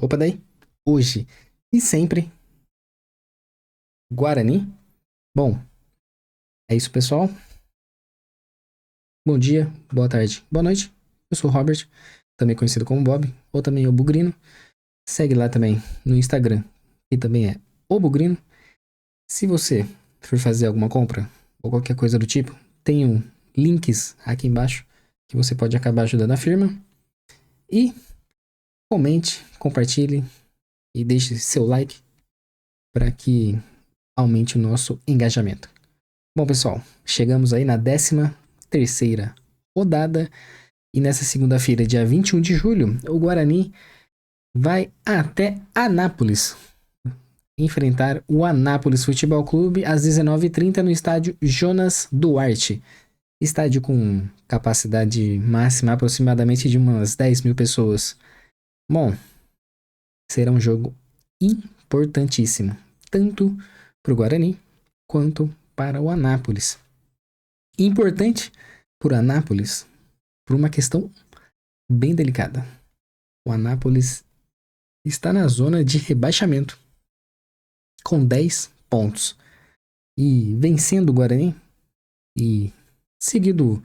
Opa daí, hoje e sempre, Guarani. Bom, é isso pessoal. Bom dia, boa tarde, boa noite. Eu sou o Robert, também conhecido como Bob, ou também o Bugrino. Segue lá também no Instagram, que também é o Bugrino. Se você for fazer alguma compra ou qualquer coisa do tipo, tenho links aqui embaixo que você pode acabar ajudando a firma. E comente, compartilhe e deixe seu like para que aumente o nosso engajamento. Bom, pessoal, chegamos aí na 13ª rodada e nessa segunda-feira, dia 21 de julho, o Guarani vai até Anápolis enfrentar o Anápolis Futebol Clube às 19h30 no estádio Jonas Duarte. Estádio com capacidade máxima aproximadamente de umas 10 mil pessoas. Bom, será um jogo importantíssimo, tanto para o Guarani quanto para o Anápolis. Importante por Anápolis por uma questão bem delicada. O Anápolis está na zona de rebaixamento com 10 pontos. E vencendo o Guarani e seguido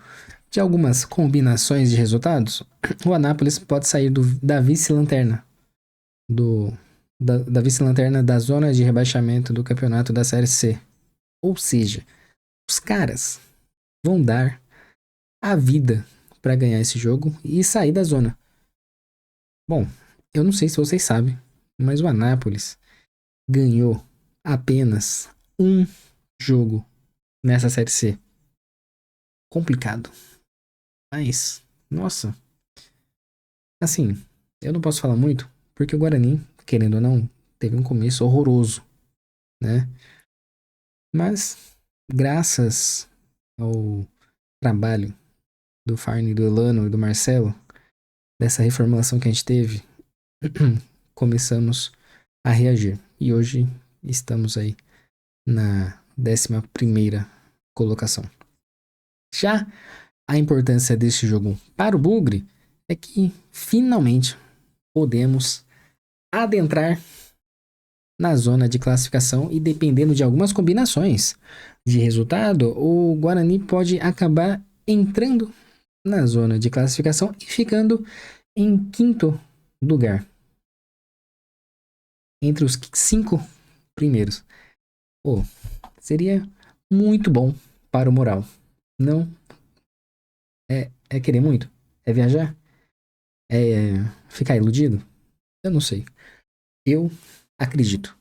de algumas combinações de resultados, o Anápolis pode sair da vice-lanterna da vice-lanterna da zona de rebaixamento do campeonato da Série C. Ou seja, os caras vão dar a vida para ganhar esse jogo e sair da zona. Bom, eu não sei se vocês sabem, mas o Anápolis ganhou apenas um jogo nessa Série C. Complicado. Mas, nossa, assim, eu não posso falar muito, porque o Guarani, querendo ou não, teve um começo horroroso, né? Mas, graças ao trabalho do Farney, do Elano e do Marcelo, dessa reformulação que a gente teve, começamos a reagir. E hoje estamos aí na 11ª colocação. Já a importância desse jogo para o Bugre é que finalmente podemos adentrar na zona de classificação e dependendo de algumas combinações de resultado, o Guarani pode acabar entrando na zona de classificação e ficando em quinto lugar, entre os 5 primeiros. Pô, seria muito bom para o moral. Não é querer muito? É viajar? É ficar iludido? Eu não sei. Eu acredito.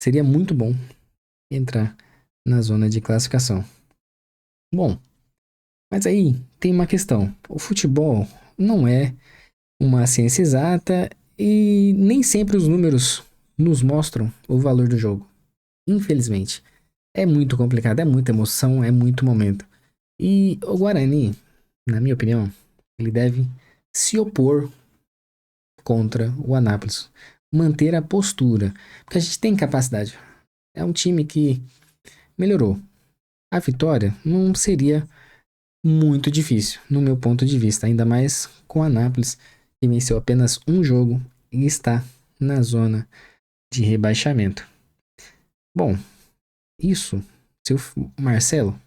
Seria muito bom entrar na zona de classificação. Bom, mas aí tem uma questão. O futebol não é uma ciência exata e nem sempre os números nos mostram o valor do jogo. Infelizmente. É muito complicado, é muita emoção, é muito momento. E o Guarani, na minha opinião, ele deve se opor contra o Anápolis. Manter a postura. Porque a gente tem capacidade. É um time que melhorou. A vitória não seria muito difícil, no meu ponto de vista. Ainda mais com o Anápolis, que venceu apenas um jogo e está na zona de rebaixamento. Bom, isso se o Marcelo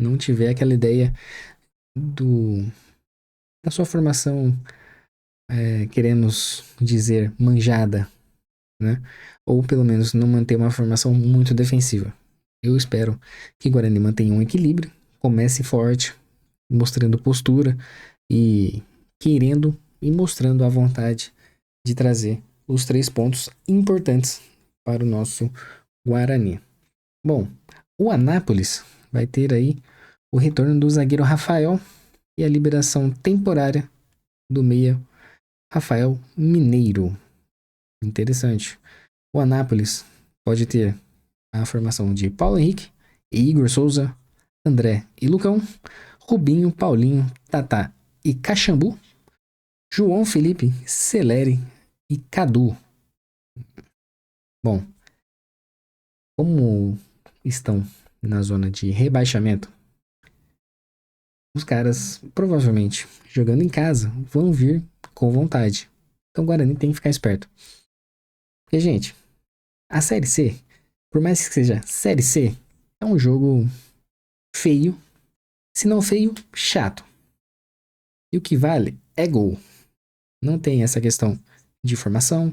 não tiver aquela ideia do da sua formação, queremos dizer, manjada, né? Ou pelo menos não manter uma formação muito defensiva. Eu espero que Guarani mantenha um equilíbrio, comece forte, mostrando postura e querendo e mostrando a vontade de trazer os 3 pontos importantes para o nosso Guarani. Bom, o Anápolis vai ter aí o retorno do zagueiro Rafael e a liberação temporária do meia Rafael Mineiro. Interessante. O Anápolis pode ter a formação de Paulo Henrique, Igor Souza, André e Lucão, Rubinho, Paulinho, Tatá e Caxambu, João Felipe, Celeri e Cadu. Bom, como estão na zona de rebaixamento, os caras provavelmente jogando em casa vão vir com vontade. Então o Guarani tem que ficar esperto. Porque, gente, a Série C, por mais que seja Série C, é um jogo feio. Se não feio, chato. E o que vale é gol. Não tem essa questão de formação,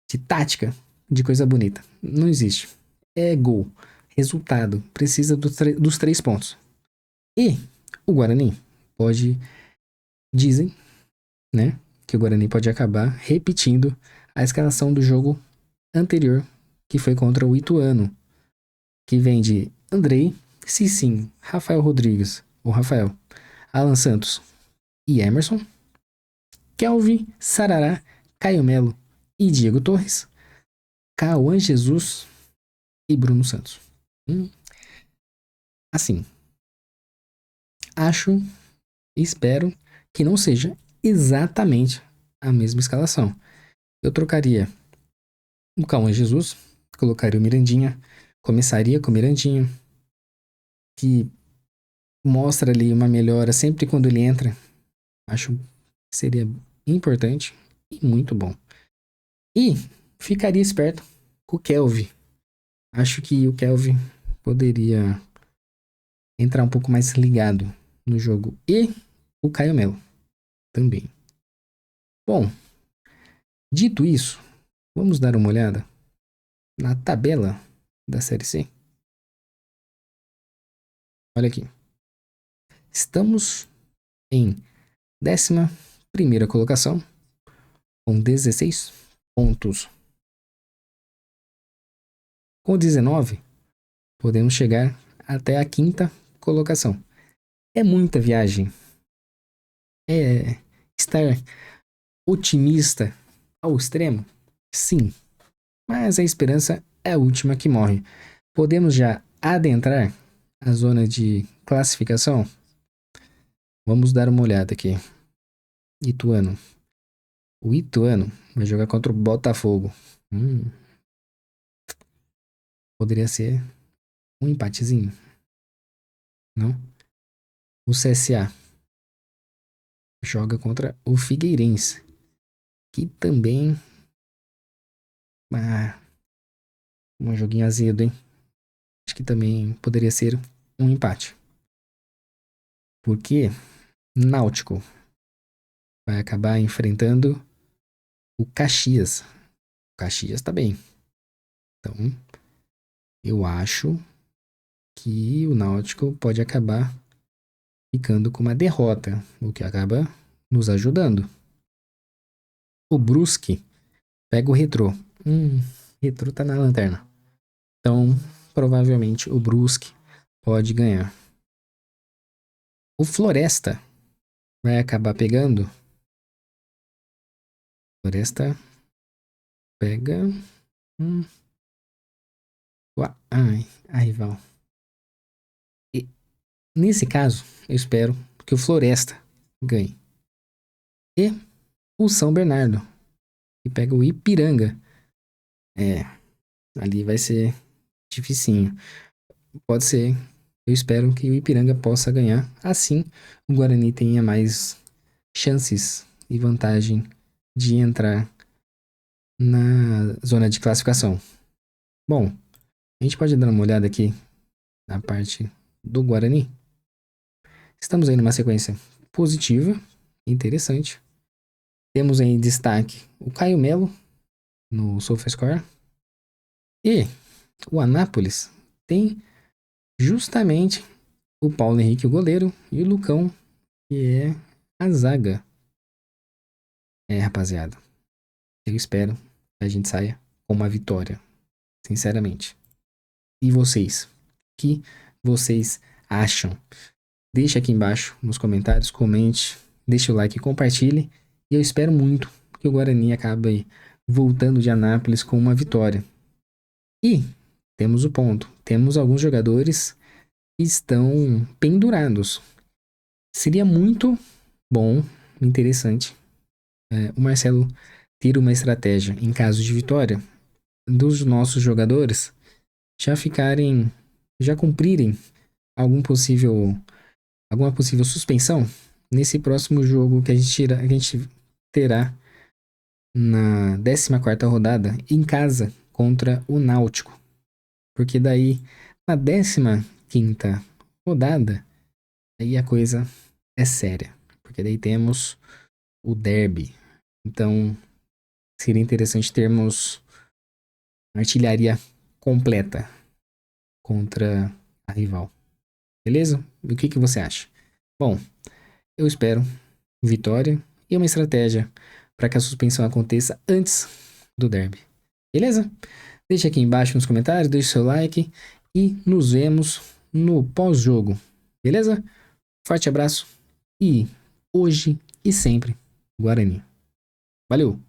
de tática, de coisa bonita. Não existe. É gol. Resultado. Precisa dos 3 pontos. E o Guarani pode... Dizem, né? Que o Guarani pode acabar repetindo a escalação do jogo anterior, que foi contra o Ituano. Que vem de Andrei, Cicinho, Rafael Rodrigues, ou Rafael, Alan Santos e Emerson, Kelvin, Sarará, Caio Melo e Diego Torres, Cauã Jesus e Bruno Santos. Assim, acho e espero que não seja exatamente a mesma escalação. Eu trocaria o Cauã Jesus, colocaria o Mirandinha, começaria com o Mirandinha, que mostra ali uma melhora sempre quando ele entra. Acho que seria importante e muito bom. E ficaria esperto com o Kelvin. Acho que o Kelvin poderia entrar um pouco mais ligado no jogo. E o Caio Melo também. Bom, dito isso, vamos dar uma olhada na tabela da Série C. Olha aqui. Estamos em 11ª colocação, com 16 pontos. Com 19, podemos chegar até a 5ª colocação. É muita viagem. É estar otimista ao extremo? Sim, mas a esperança é a última que morre. Podemos já adentrar a zona de classificação? Vamos dar uma olhada aqui. Ituano. O Ituano vai jogar contra o Botafogo. Poderia ser um empatezinho, não? O CSA joga contra o Figueirense, que também... um joguinho azedo, hein? Acho que também poderia ser um empate. Porque Náutico vai acabar enfrentando o Caxias. O Caxias tá bem. Então, eu acho que o Náutico pode acabar ficando com uma derrota, o que acaba nos ajudando. O Brusque pega o Retrô. Retrô tá na lanterna. Então, provavelmente o Brusque pode ganhar. O Floresta vai acabar pegando. Floresta pega... a rival. E, nesse caso, eu espero que o Floresta ganhe. E o São Bernardo, que pega o Ipiranga. Ali vai ser dificinho. Pode ser. Eu espero que o Ipiranga possa ganhar. Assim, o Guarani tenha mais chances e vantagem de entrar na zona de classificação. Bom, a gente pode dar uma olhada aqui na parte do Guarani. Estamos aí numa sequência positiva, interessante. Temos em destaque o Caio Melo no SofaScore. E o Anápolis tem justamente o Paulo Henrique, o goleiro, e o Lucão, que é a zaga. Rapaziada, eu espero que a gente saia com uma vitória, sinceramente. E vocês? O que vocês acham? Deixa aqui embaixo nos comentários, comente, deixa o like e compartilhe. E eu espero muito que o Guarani acabe voltando de Anápolis com uma vitória. E temos o ponto. Temos alguns jogadores que estão pendurados. Seria muito bom, interessante, o Marcelo ter uma estratégia em caso de vitória dos nossos jogadores já cumprirem alguma possível suspensão nesse próximo jogo que a gente terá na 14ª rodada em casa contra o Náutico. Porque daí, na 15ª rodada, aí a coisa é séria. Porque daí temos o derby. Então, seria interessante termos artilharia completa contra a rival. Beleza? E o que você acha? Bom, eu espero vitória e uma estratégia para que a suspensão aconteça antes do derby. Beleza? Deixa aqui embaixo nos comentários, deixe seu like e nos vemos no pós-jogo. Beleza? Forte abraço e hoje e sempre Guarani. Valeu!